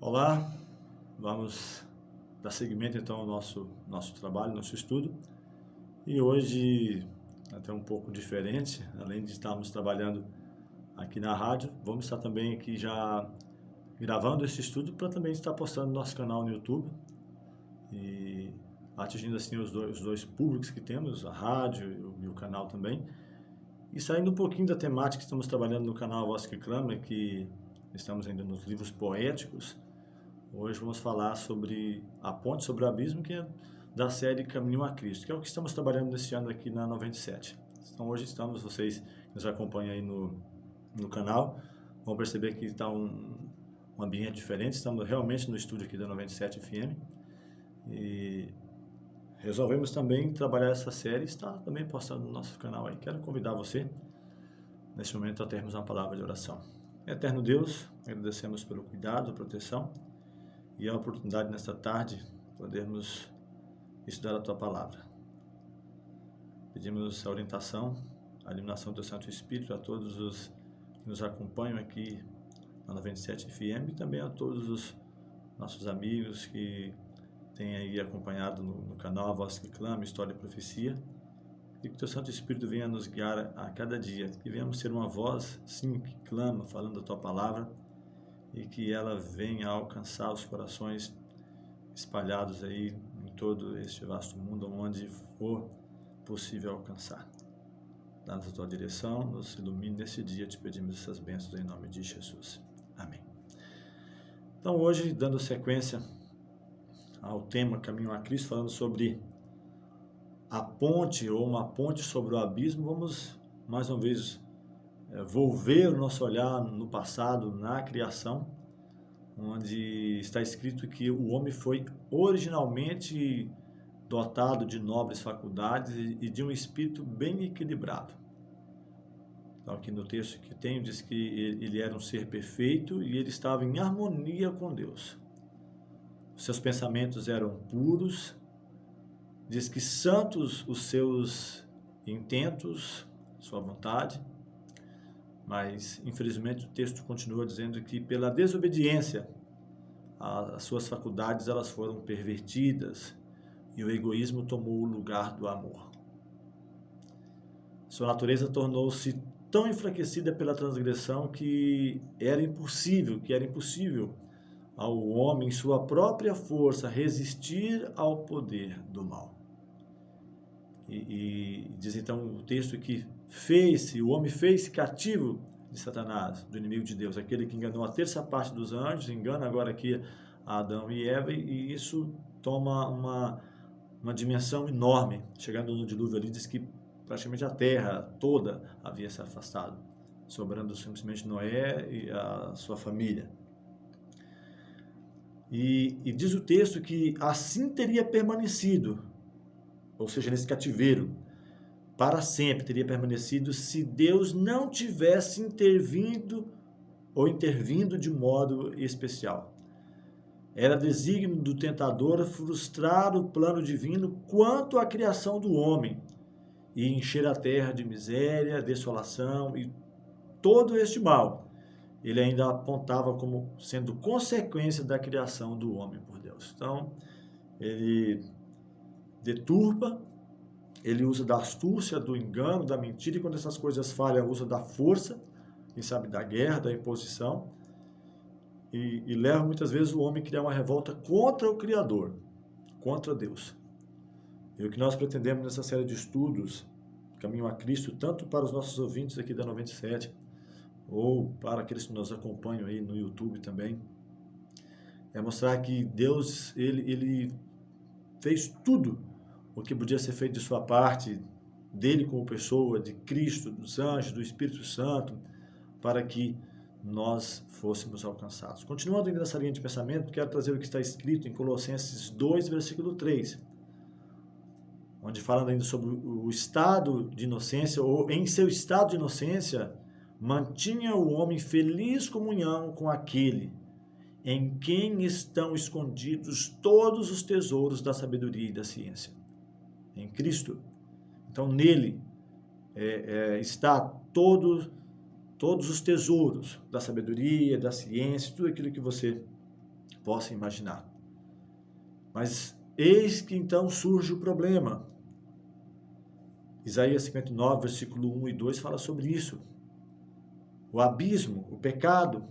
Olá, vamos dar seguimento então ao nosso trabalho, nosso estudo. E hoje, até um pouco diferente, além de estarmos trabalhando aqui na rádio, vamos estar também aqui já gravando esse estudo para também estar postando no nosso canal no YouTube e atingindo assim os dois públicos que temos, a rádio e o canal também. E saindo um pouquinho da temática que estamos trabalhando no canal Voz que Clama, que estamos ainda nos livros poéticos. Hoje vamos falar sobre a ponte sobre o abismo, que é da série Caminho a Cristo, que é o que estamos trabalhando nesse ano aqui na 97. Então hoje vocês que nos acompanham aí no canal, vão perceber que está um ambiente diferente. Estamos realmente no estúdio aqui da 97 FM e resolvemos também trabalhar essa série e está também postando no nosso canal aí. Quero convidar você, nesse momento, a termos uma palavra de oração. Eterno Deus, agradecemos pelo cuidado, proteção e a oportunidade nesta tarde podermos estudar a Tua Palavra. Pedimos a orientação, a iluminação do Teu Santo Espírito a todos os que nos acompanham aqui na 97 FM e também a todos os nossos amigos que têm aí acompanhado no canal A Voz que Clama, História e Profecia, e que o Teu Santo Espírito venha nos guiar a cada dia, que venhamos ser uma voz, sim, que clama, falando a Tua Palavra, e que ela venha alcançar os corações espalhados aí em todo este vasto mundo, onde for possível alcançar. Dá-nos a Tua direção, nos ilumine nesse dia, te pedimos essas bênçãos em nome de Jesus. Amém. Então hoje, dando sequência ao tema Caminho a Cristo, falando sobre a ponte ou uma ponte sobre o abismo, vamos mais uma vez volver o nosso olhar no passado, na criação, onde está escrito que o homem foi originalmente dotado de nobres faculdades e de um espírito bem equilibrado. Então, aqui no texto que tenho, diz que ele era um ser perfeito e ele estava em harmonia com Deus. Seus pensamentos eram puros, diz que santos os seus intentos, sua vontade, mas infelizmente o texto continua dizendo que pela desobediência as suas faculdades elas foram pervertidas e o egoísmo tomou o lugar do amor. Sua natureza tornou-se tão enfraquecida pela transgressão que era impossível ao homem, em sua própria força, resistir ao poder do mal. E diz então o texto que o homem fez-se cativo de Satanás, do inimigo de Deus, aquele que enganou a terça parte dos anjos, engana agora aqui a Adão e Eva, e isso toma uma dimensão enorme. Chegando no dilúvio ali, diz que praticamente a terra toda havia se afastado, sobrando simplesmente Noé e a sua família. E diz o texto que assim teria permanecido, ou seja, nesse cativeiro, para sempre teria permanecido se Deus não tivesse intervindo de modo especial. Era desígnio do tentador frustrar o plano divino quanto à criação do homem e encher a terra de miséria, desolação e todo este mal. Ele ainda apontava como sendo consequência da criação do homem por Deus. Então, ele deturpa, ele usa da astúcia, do engano, da mentira, e quando essas coisas falham, usa da força, quem sabe da guerra, da imposição, e leva muitas vezes o homem a criar uma revolta contra o Criador, contra Deus. E o que nós pretendemos nessa série de estudos, Caminho a Cristo, tanto para os nossos ouvintes aqui da 97, ou para aqueles que nos acompanham aí no YouTube também, é mostrar que Deus, ele fez tudo o que podia ser feito de sua parte, dele como pessoa, de Cristo, dos anjos, do Espírito Santo, para que nós fôssemos alcançados. Continuando ainda nessa linha de pensamento, quero trazer o que está escrito em Colossenses 2, versículo 3, onde falando ainda sobre o estado de inocência, ou em seu estado de inocência, mantinha o homem feliz comunhão com aquele em quem estão escondidos todos os tesouros da sabedoria e da ciência. Em Cristo. Então, nele está todos os tesouros da sabedoria, da ciência, tudo aquilo que você possa imaginar. Mas eis que então surge o problema. Isaías 59, versículo 1 e 2 fala sobre isso. O abismo, o pecado,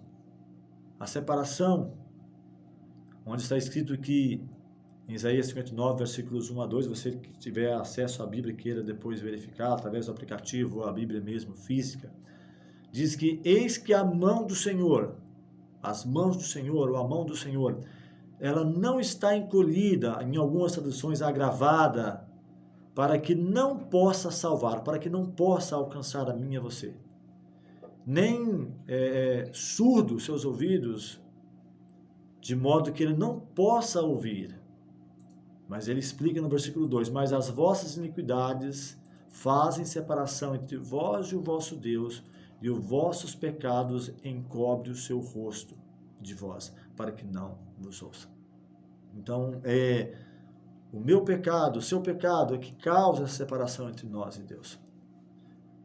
a separação, onde está escrito que em Isaías 59, versículos 1 a 2, você que tiver acesso à Bíblia e queira depois verificar, através do aplicativo ou a Bíblia mesmo, física, diz que eis que a mão do Senhor, as mãos do Senhor, ou a mão do Senhor, ela não está encolhida, em algumas traduções agravada, para que não possa salvar, para que não possa alcançar a mim e a você. Nem surdo seus ouvidos, de modo que ele não possa ouvir. Mas ele explica no versículo 2, mas as vossas iniquidades fazem separação entre vós e o vosso Deus, e os vossos pecados encobrem o seu rosto de vós, para que não vos ouça. Então, o meu pecado, o seu pecado é que causa a separação entre nós e Deus.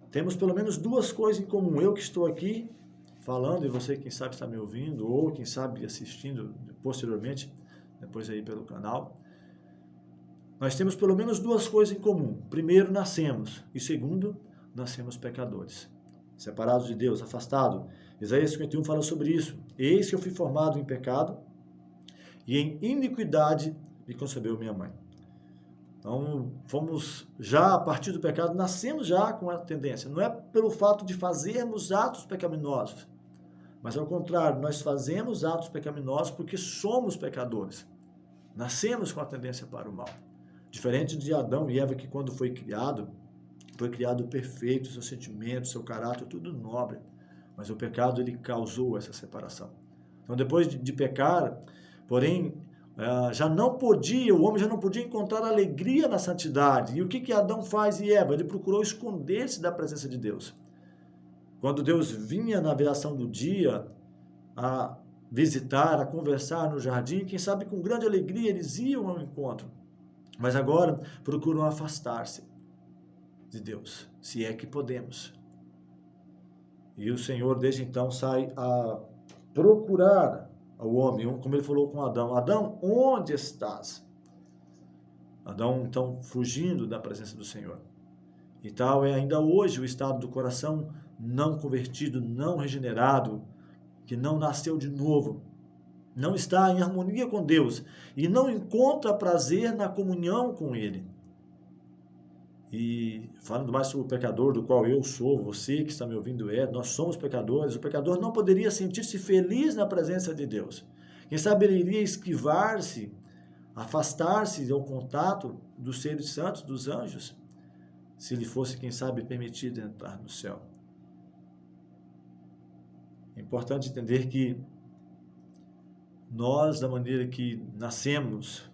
Temos pelo menos duas coisas em comum. Eu que estou aqui falando, e você quem sabe está me ouvindo, ou quem sabe assistindo posteriormente, depois aí pelo canal. Nós temos pelo menos duas coisas em comum. Primeiro, nascemos. E segundo, nascemos pecadores. Separados de Deus, afastados. Isaías 51 fala sobre isso. Eis que eu fui formado em pecado, e em iniquidade me concebeu minha mãe. Então, fomos já, a partir do pecado, nascemos já com a tendência. Não é pelo fato de fazermos atos pecaminosos, mas ao contrário, nós fazemos atos pecaminosos porque somos pecadores. Nascemos com a tendência para o mal. Diferente de Adão e Eva, que quando foi criado perfeito, seus sentimentos, seu caráter, tudo nobre. Mas o pecado, ele causou essa separação. Então, depois de pecar, porém, o homem já não podia encontrar alegria na santidade. E o que Adão faz e Eva? Ele procurou esconder-se da presença de Deus. Quando Deus vinha na viração do dia a visitar, a conversar no jardim, quem sabe com grande alegria eles iam ao encontro. Mas agora procuram afastar-se de Deus, se é que podemos. E o Senhor desde então sai a procurar ao homem, como ele falou com Adão: Adão, onde estás? Adão, então, fugindo da presença do Senhor. E tal é ainda hoje o estado do coração não convertido, não regenerado, que não nasceu de novo, não está em harmonia com Deus e não encontra prazer na comunhão com Ele. E falando mais sobre o pecador, do qual eu sou, você que está me ouvindo nós somos pecadores. O pecador não poderia sentir-se feliz na presença de Deus. Quem sabe ele iria esquivar-se, afastar-se ao contato dos seres santos, dos anjos, se lhe fosse, quem sabe, permitido entrar no céu. É importante entender que nós, da maneira que nascemos,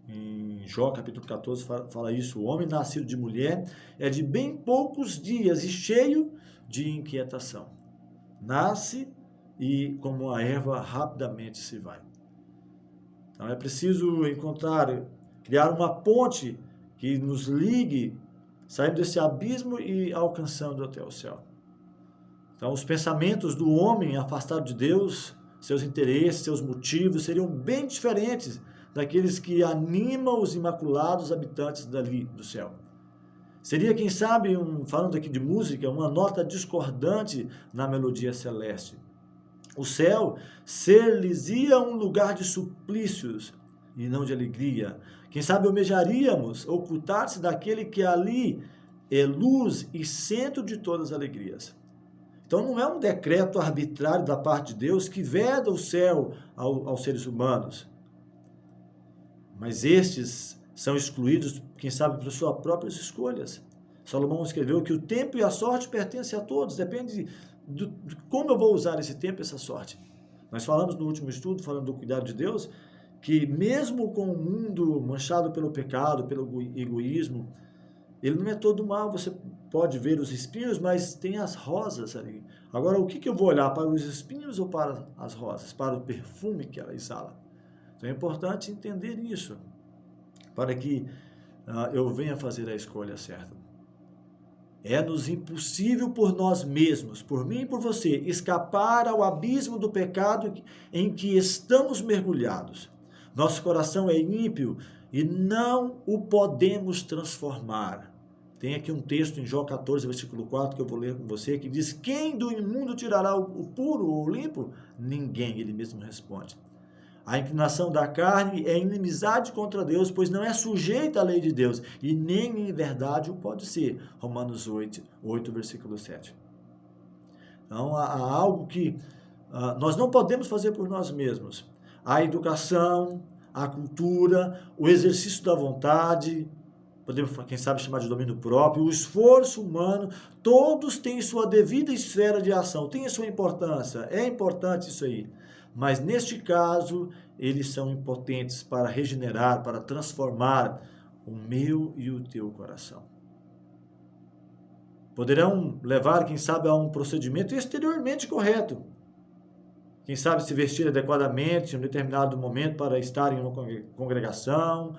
em Jó capítulo 14 fala isso: o homem nascido de mulher é de bem poucos dias e cheio de inquietação. Nasce e, como a erva, rapidamente se vai. Então é preciso criar uma ponte que nos ligue, saindo desse abismo e alcançando até o céu. Então os pensamentos do homem afastado de Deus, seus interesses, seus motivos seriam bem diferentes daqueles que animam os imaculados habitantes dali do céu. Seria, quem sabe, falando aqui de música, uma nota discordante na melodia celeste. O céu ser-lhes-ia um lugar de suplícios e não de alegria. Quem sabe almejaríamos ocultar-se daquele que ali é luz e centro de todas as alegrias. Então não é um decreto arbitrário da parte de Deus que veda o céu aos seres humanos. Mas estes são excluídos, quem sabe, por suas próprias escolhas. Salomão escreveu que o tempo e a sorte pertencem a todos, depende de como eu vou usar esse tempo e essa sorte. Nós falamos no último estudo, falando do cuidado de Deus, que mesmo com o mundo manchado pelo pecado, pelo egoísmo, ele não é todo mal. Você pode ver os espinhos, mas tem as rosas ali. Agora, o que eu vou olhar? Para os espinhos ou para as rosas? Para o perfume que ela exala? Então é importante entender isso, para que eu venha fazer a escolha certa. É-nos impossível por nós mesmos, por mim e por você, escapar ao abismo do pecado em que estamos mergulhados. Nosso coração é ímpio e não o podemos transformar. Tem aqui um texto em João 14, versículo 4, que eu vou ler com você, que diz: quem do imundo tirará o puro ou o limpo? Ninguém, ele mesmo responde. A inclinação da carne é inimizade contra Deus, pois não é sujeita à lei de Deus, e nem em verdade o pode ser. Romanos 8, versículo 7. Então, há algo que nós não podemos fazer por nós mesmos. A educação, a cultura, o exercício da vontade, podemos, quem sabe, chamar de domínio próprio, o esforço humano, todos têm sua devida esfera de ação, tem a sua importância, é importante isso aí. Mas neste caso, eles são impotentes para regenerar, para transformar o meu e o teu coração. Poderão levar, quem sabe, a um procedimento exteriormente correto. Quem sabe se vestir adequadamente em um determinado momento para estar em uma congregação,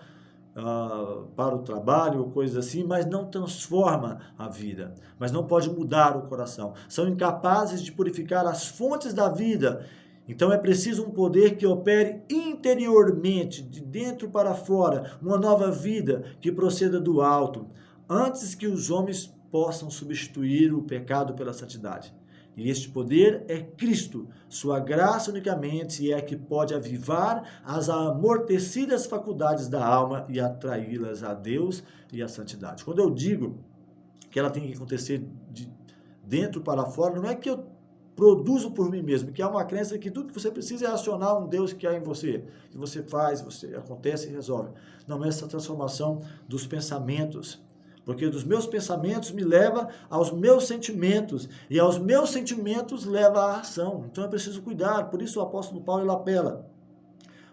para o trabalho, coisas assim, mas não transforma a vida, mas não pode mudar o coração. São incapazes de purificar as fontes da vida. Então é preciso um poder que opere interiormente, de dentro para fora, uma nova vida que proceda do alto, antes que os homens possam substituir o pecado pela santidade. E este poder é Cristo, sua graça unicamente é que pode avivar as amortecidas faculdades da alma e atraí-las a Deus e à santidade. Quando eu digo que ela tem que acontecer de dentro para fora, não é que eu produzo por mim mesmo, que há uma crença que tudo que você precisa é acionar um Deus que há em você, que você faz, você acontece e resolve. Não é essa transformação dos pensamentos, porque dos meus pensamentos me leva aos meus sentimentos, e aos meus sentimentos leva à ação. Então é preciso cuidar, por isso o apóstolo Paulo ele apela.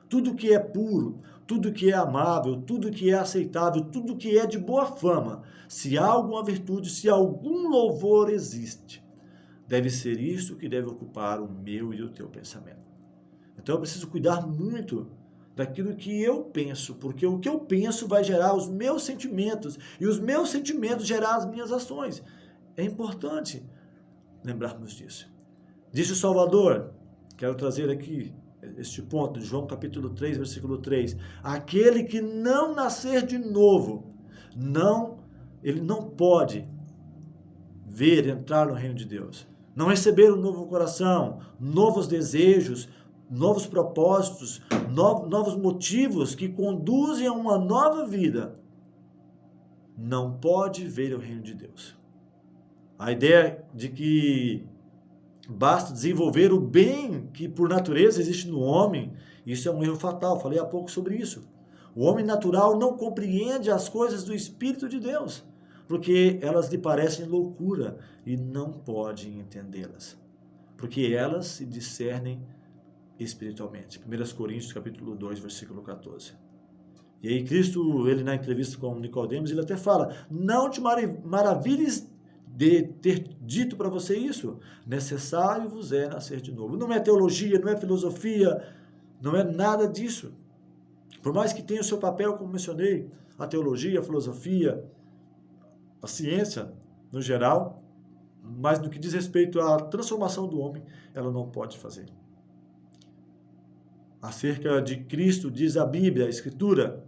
Tudo que é puro, tudo que é amável, tudo que é aceitável, tudo que é de boa fama, se há alguma virtude, se algum louvor existe, deve ser isso que deve ocupar o meu e o teu pensamento. Então eu preciso cuidar muito daquilo que eu penso, porque o que eu penso vai gerar os meus sentimentos, e os meus sentimentos gerar as minhas ações. É importante lembrarmos disso. Disse o Salvador, quero trazer aqui este ponto, de João capítulo 3, versículo 3, aquele que não nascer de novo, ele não pode entrar no reino de Deus. Não receber um novo coração, novos desejos, novos propósitos, novos motivos que conduzem a uma nova vida, não pode ver o reino de Deus. A ideia de que basta desenvolver o bem que por natureza existe no homem, isso é um erro fatal, falei há pouco sobre isso. O homem natural não compreende as coisas do Espírito de Deus, porque elas lhe parecem loucura e não pode entendê-las, porque elas se discernem espiritualmente. 1 Coríntios capítulo 2, versículo 14. E aí Cristo, ele na entrevista com Nicodemos, ele até fala: não te maravilhes de ter dito para você isso, necessário vos é nascer de novo. Não é teologia, não é filosofia, não é nada disso. Por mais que tenha o seu papel, como mencionei, a teologia, a filosofia, a ciência no geral, mas no que diz respeito à transformação do homem, ela não pode fazer. Acerca de Cristo, diz a Bíblia, a Escritura,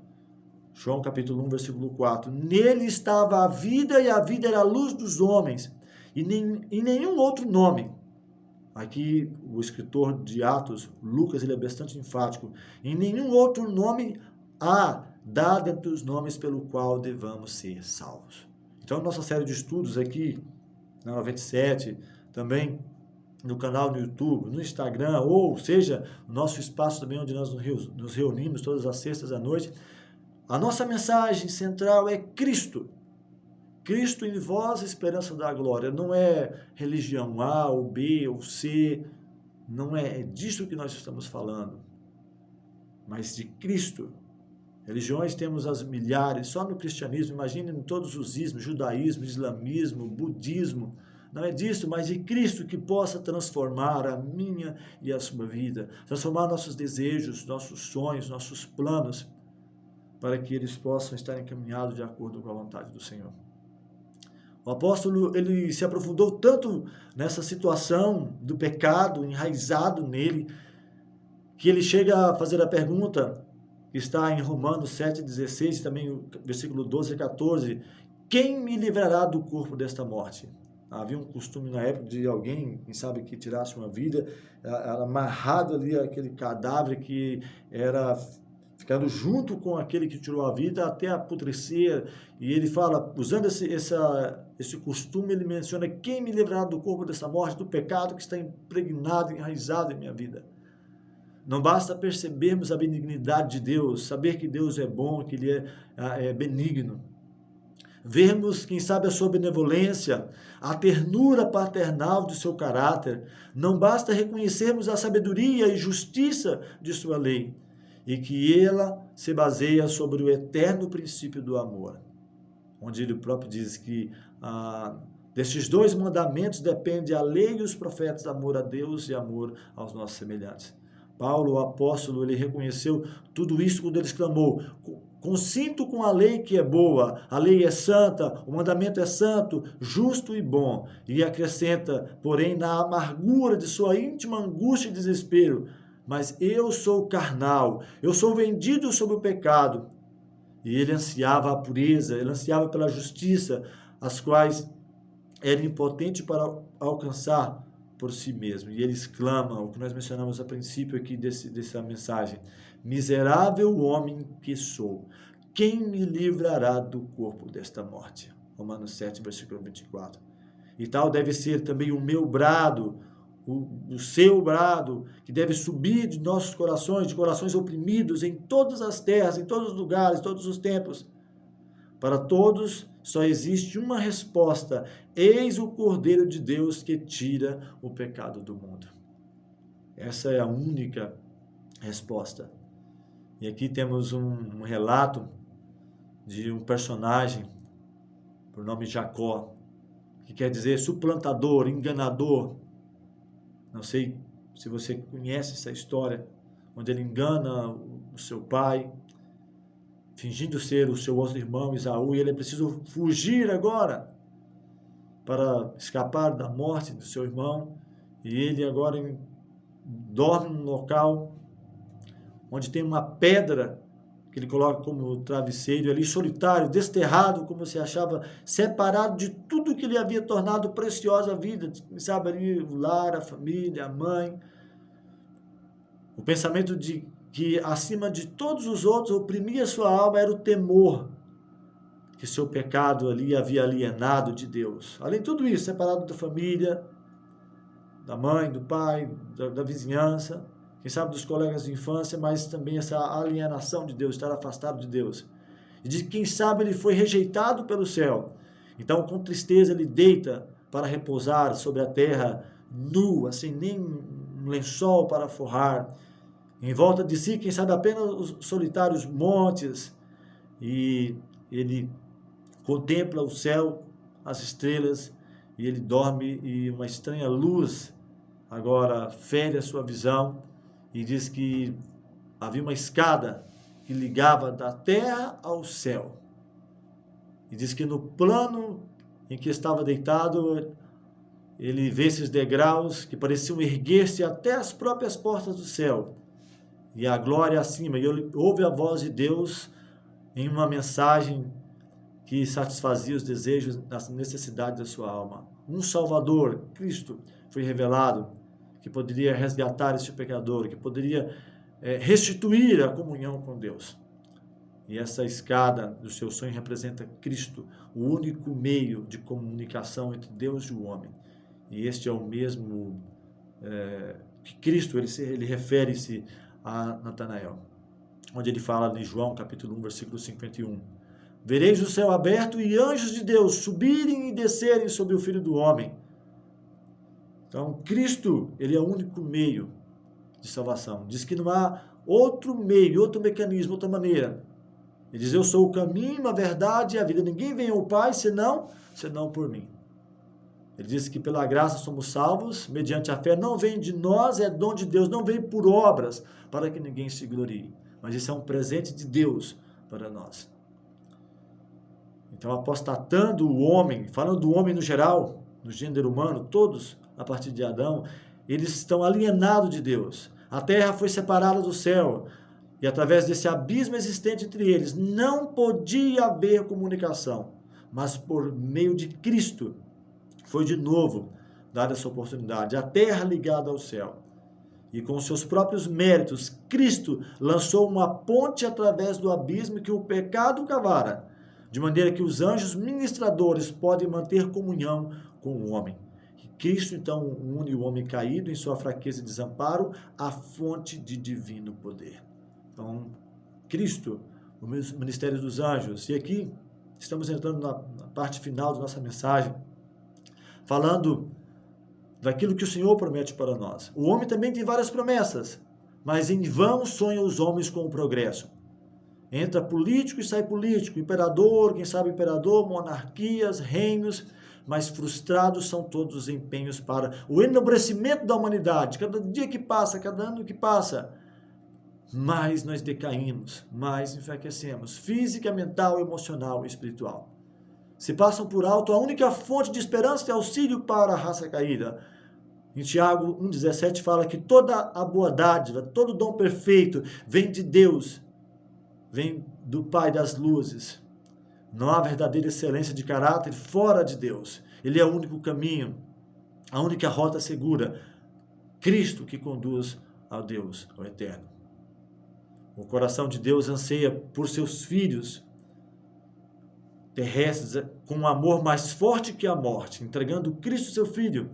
João capítulo 1, versículo 4, nele estava a vida e a vida era a luz dos homens, e em nenhum outro nome. Aqui o escritor de Atos, Lucas, ele é bastante enfático. Em nenhum outro nome há dado entre os nomes pelo qual devamos ser salvos. Então, nossa série de estudos aqui, na 97, também no canal no YouTube, no Instagram, ou seja, no nosso espaço também onde nós nos reunimos todas as sextas à noite, a nossa mensagem central é Cristo. Cristo em vós, esperança da glória. Não é religião A ou B ou C, não é disso que nós estamos falando, mas de Cristo. Religiões temos as milhares, só no cristianismo, imagine em todos os ismos, judaísmo, islamismo, budismo. Não é disso, mas de Cristo que possa transformar a minha e a sua vida, transformar nossos desejos, nossos sonhos, nossos planos, para que eles possam estar encaminhados de acordo com a vontade do Senhor. O apóstolo, ele se aprofundou tanto nessa situação do pecado enraizado nele, que ele chega a fazer a pergunta, que está em Romanos 7,16, também o versículo 12 a 14, quem me livrará do corpo desta morte? Havia um costume na época de alguém, quem sabe, que tirasse uma vida, era amarrado ali aquele cadáver que era ficando junto com aquele que tirou a vida até apodrecer. E ele fala, usando esse costume, ele menciona, quem me livrará do corpo dessa morte, do pecado que está impregnado, enraizado em minha vida. Não basta percebermos a benignidade de Deus, saber que Deus é bom, que Ele é benigno. Vermos, quem sabe, a sua benevolência, a ternura paternal do seu caráter. Não basta reconhecermos a sabedoria e justiça de sua lei, e que ela se baseia sobre o eterno princípio do amor, onde ele próprio diz que destes 2 mandamentos depende a lei e os profetas, amor a Deus e amor aos nossos semelhantes. Paulo, o apóstolo, ele reconheceu tudo isso quando ele exclamou, consinto com a lei que é boa, a lei é santa, o mandamento é santo, justo e bom. E acrescenta, porém, na amargura de sua íntima angústia e desespero, mas eu sou carnal, eu sou vendido sob o pecado. E ele ansiava a pureza, ele ansiava pela justiça, as quais era impotente para alcançar por si mesmo. E ele exclama, o que nós mencionamos a princípio aqui dessa mensagem, miserável homem que sou, quem me livrará do corpo desta morte? Romanos 7, versículo 24. E tal deve ser também o meu brado, o seu brado, que deve subir de nossos corações, de corações oprimidos em todas as terras, em todos os lugares, todos os tempos. Para todos só existe uma resposta: eis o Cordeiro de Deus que tira o pecado do mundo. Essa é a única resposta. E aqui temos um relato de um personagem por nome Jacó, que quer dizer suplantador, enganador. Não sei se você conhece essa história, onde ele engana o seu pai, fingindo ser o seu outro irmão, Esaú, e ele é preciso fugir agora para escapar da morte do seu irmão, e ele agora dorme num local onde tem uma pedra que ele coloca como travesseiro, ali solitário, desterrado, como se achava, separado de tudo que lhe havia tornado preciosa a vida, sabe, ali o lar, a família, a mãe. O pensamento de que acima de todos os outros oprimia sua alma era o temor que seu pecado ali havia alienado de Deus. Além de tudo isso, separado da família, da mãe, do pai, da vizinhança, quem sabe dos colegas de infância, mas também essa alienação de Deus, estar afastado de Deus. E de quem sabe ele foi rejeitado pelo céu. Então, com tristeza, ele deita para repousar sobre a terra, nu, sem nem um lençol para forrar. Em volta de si, quem sabe, apenas os solitários montes. E ele contempla o céu, as estrelas, e ele dorme, e uma estranha luz agora fere a sua visão, e diz que havia uma escada que ligava da terra ao céu. E diz que no plano em que estava deitado, ele vê esses degraus que pareciam erguer-se até as próprias portas do céu. E a glória acima, e ele ouve a voz de Deus em uma mensagem que satisfazia os desejos, as necessidades da sua alma. Um Salvador, Cristo, foi revelado, que poderia resgatar esse pecador, que poderia restituir a comunhão com Deus. E essa escada do seu sonho representa Cristo, o único meio de comunicação entre Deus e o homem. E este é o mesmo que Cristo, ele refere-se a Natanael, onde ele fala em João capítulo 1, versículo 51. Vereis o céu aberto e anjos de Deus subirem e descerem sobre o Filho do Homem. Então, Cristo, ele é o único meio de salvação. Diz que não há outro meio, outro mecanismo, outra maneira. Ele diz, eu sou o caminho, a verdade e a vida. Ninguém vem ao Pai senão por mim. Ele diz que pela graça somos salvos, mediante a fé. Não vem de nós, é dom de Deus. Não vem por obras, para que ninguém se glorie. Mas isso é um presente de Deus para nós. Então, apostatando o homem, falando do homem no geral, do gênero humano, todos, a partir de Adão, eles estão alienados de Deus. A terra foi separada do céu, e através desse abismo existente entre eles, não podia haver comunicação. Mas por meio de Cristo, foi de novo dada essa oportunidade. A terra ligada ao céu. E com seus próprios méritos, Cristo lançou uma ponte através do abismo que o pecado cavara, de maneira que os anjos ministradores podem manter comunhão com o homem. E Cristo, então, une o homem caído em sua fraqueza e desamparo à fonte de divino poder. Então, Cristo, o ministério dos anjos. E aqui estamos entrando na parte final da nossa mensagem, falando daquilo que o Senhor promete para nós. O homem também tem várias promessas, mas em vão sonham os homens com o progresso. Entra político e sai político, imperador, quem sabe imperador, monarquias, reinos, mas frustrados são todos os empenhos para o enobrecimento da humanidade. Cada dia que passa, cada ano que passa, mais nós decaímos, mais enfraquecemos, física, mental, emocional e espiritual. Se passam por alto a única fonte de esperança e auxílio para a raça caída. Em Tiago 1,17 fala que toda a boa dádiva, todo dom perfeito vem de Deus, vem do Pai das luzes. Não há verdadeira excelência de caráter fora de Deus. Ele é o único caminho, a única rota segura. Cristo que conduz ao Deus, ao Eterno. O coração de Deus anseia por seus filhos terrestres com um amor mais forte que a morte, entregando Cristo, seu Filho.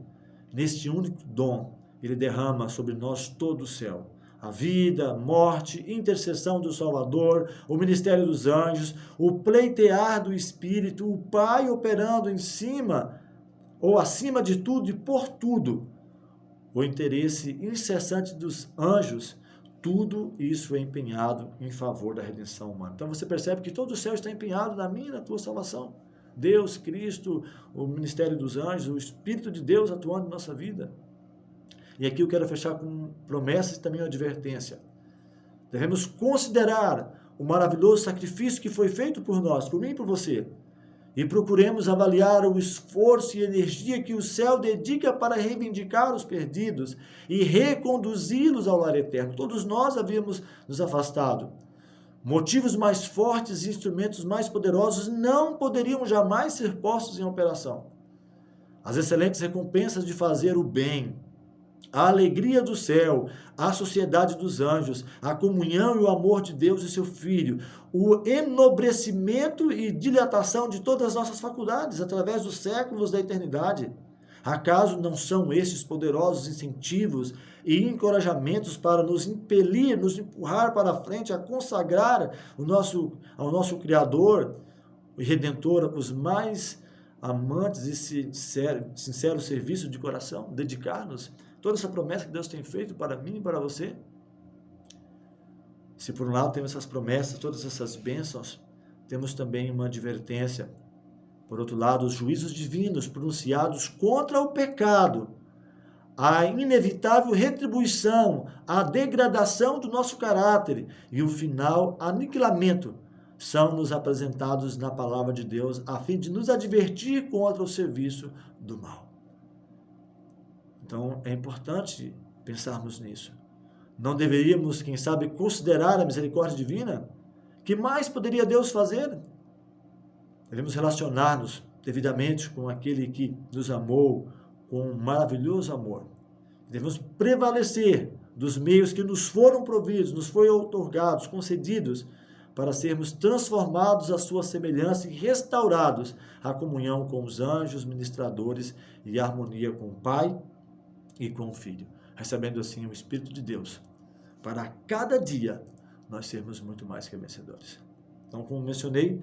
Neste único dom, ele derrama sobre nós todo o céu. A vida, a morte, intercessão do Salvador, o ministério dos anjos, o pleitear do Espírito, o Pai operando em cima, ou acima de tudo e por tudo, o interesse incessante dos anjos. Tudo isso é empenhado em favor da redenção humana. Então você percebe que todo o céu está empenhado na minha e na tua salvação. Deus, Cristo, o ministério dos anjos, o Espírito de Deus atuando em nossa vida. E aqui eu quero fechar com promessas e também uma advertência. Devemos considerar o maravilhoso sacrifício que foi feito por nós, por mim e por você. E procuremos avaliar o esforço e energia que o céu dedica para reivindicar os perdidos e reconduzi-los ao lar eterno. Todos nós havíamos nos afastado. Motivos mais fortes e instrumentos mais poderosos não poderiam jamais ser postos em operação. As excelentes recompensas de fazer o bem, a alegria do céu, a sociedade dos anjos, a comunhão e o amor de Deus e seu Filho, o enobrecimento e dilatação de todas as nossas faculdades através dos séculos da eternidade. Acaso não são estes poderosos incentivos e encorajamentos para nos impelir, nos empurrar para a frente, a consagrar ao nosso Criador e Redentor os mais amantes e sinceros serviços de coração, dedicar-nos? Toda essa promessa que Deus tem feito para mim e para você. Se por um lado temos essas promessas, todas essas bênçãos, temos também uma advertência. Por outro lado, os juízos divinos pronunciados contra o pecado, a inevitável retribuição, a degradação do nosso caráter e o final aniquilamento são nos apresentados na palavra de Deus a fim de nos advertir contra o serviço do mal. Então, é importante pensarmos nisso. Não deveríamos, quem sabe, considerar a misericórdia divina? Que mais poderia Deus fazer? Devemos relacionar-nos devidamente com aquele que nos amou com um maravilhoso amor. Devemos prevalecer dos meios que nos foram providos, nos foram outorgados, concedidos, para sermos transformados à sua semelhança e restaurados à comunhão com os anjos, ministradores e harmonia com o Pai e com o Filho, recebendo assim o Espírito de Deus, para a cada dia nós sermos muito mais que vencedores. Então, como mencionei,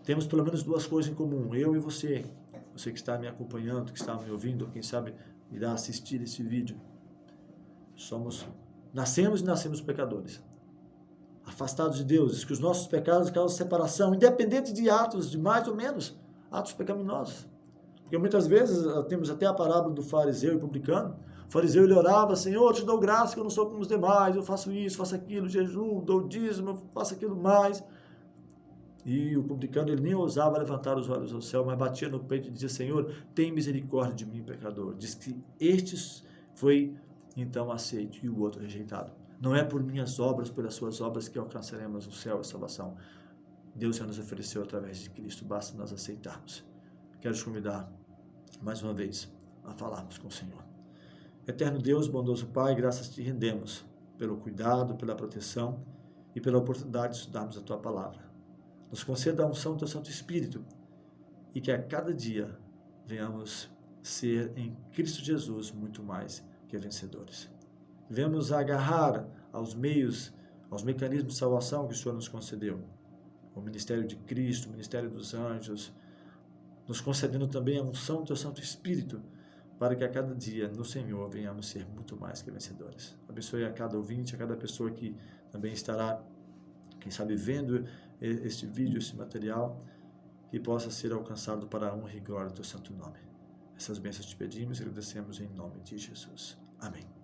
temos pelo menos duas coisas em comum, eu e você que está me acompanhando, que está me ouvindo, ou quem sabe irá assistir esse vídeo. Nascemos e nascemos pecadores, afastados de Deus, diz que os nossos pecados causam separação, independente de atos de mais ou menos, atos pecaminosos. Porque muitas vezes temos até a parábola do fariseu e publicano. O fariseu, ele orava: Senhor, eu te dou graça que eu não sou como os demais, eu faço isso, faço aquilo, jejum, dou dízimo, eu faço aquilo mais. E o publicano, ele nem ousava levantar os olhos ao céu, mas batia no peito e dizia: Senhor, tem misericórdia de mim, pecador. Diz que este foi então aceito e o outro rejeitado. Não é por minhas obras, pelas suas obras, que alcançaremos o céu e a salvação. Deus já nos ofereceu através de Cristo, basta nós aceitarmos. Quero te convidar, mais uma vez, a falarmos com o Senhor. Eterno Deus, bondoso Pai, graças te rendemos pelo cuidado, pela proteção e pela oportunidade de estudarmos a Tua Palavra. Nos conceda a unção do Teu Santo Espírito e que a cada dia venhamos ser em Cristo Jesus muito mais que vencedores. Venhamos agarrar aos meios, aos mecanismos de salvação que o Senhor nos concedeu. O ministério de Cristo, o ministério dos anjos, nos concedendo também a unção do Teu Santo Espírito, para que a cada dia no Senhor venhamos ser muito mais que vencedores. Abençoe a cada ouvinte, a cada pessoa que também estará, quem sabe, vendo este vídeo, esse material, que possa ser alcançado para a honra e glória do Teu santo nome. Essas bênçãos te pedimos e agradecemos em nome de Jesus. Amém.